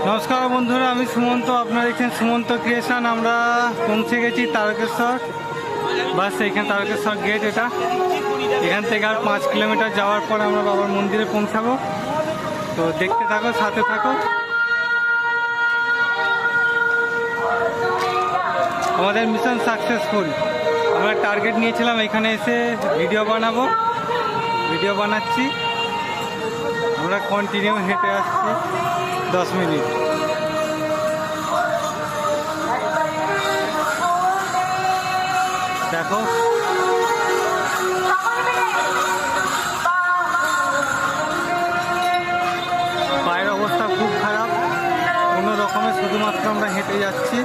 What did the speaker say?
নমস্কার বন্ধুরা, আমি সুমন্ত। আপনারা দেখছেন সুমন্ত ক্রিয়েশন। আমরা পৌঁছে গেছি তারকেশ্বর। বাস এখানে তারকেশ্বর গেট। এটা এখান থেকে আর 5 কিলোমিটার যাওয়ার পর আমরা বাবার মন্দিরে পৌঁছাবো। তো দেখতে থাকো, সাথে থাকো। আমাদের মিশন সাকসেসফুল। আমরা টার্গেট নিয়েছিলাম এখানে এসে ভিডিও বানাচ্ছি। আমরা কন্টিনিউ হেঁটে আসছি 10 মিনিট। দেখো পায়ের অবস্থা খুব খারাপ, কোনো রকমে শুধুমাত্র আমরা হেঁটে যাচ্ছি।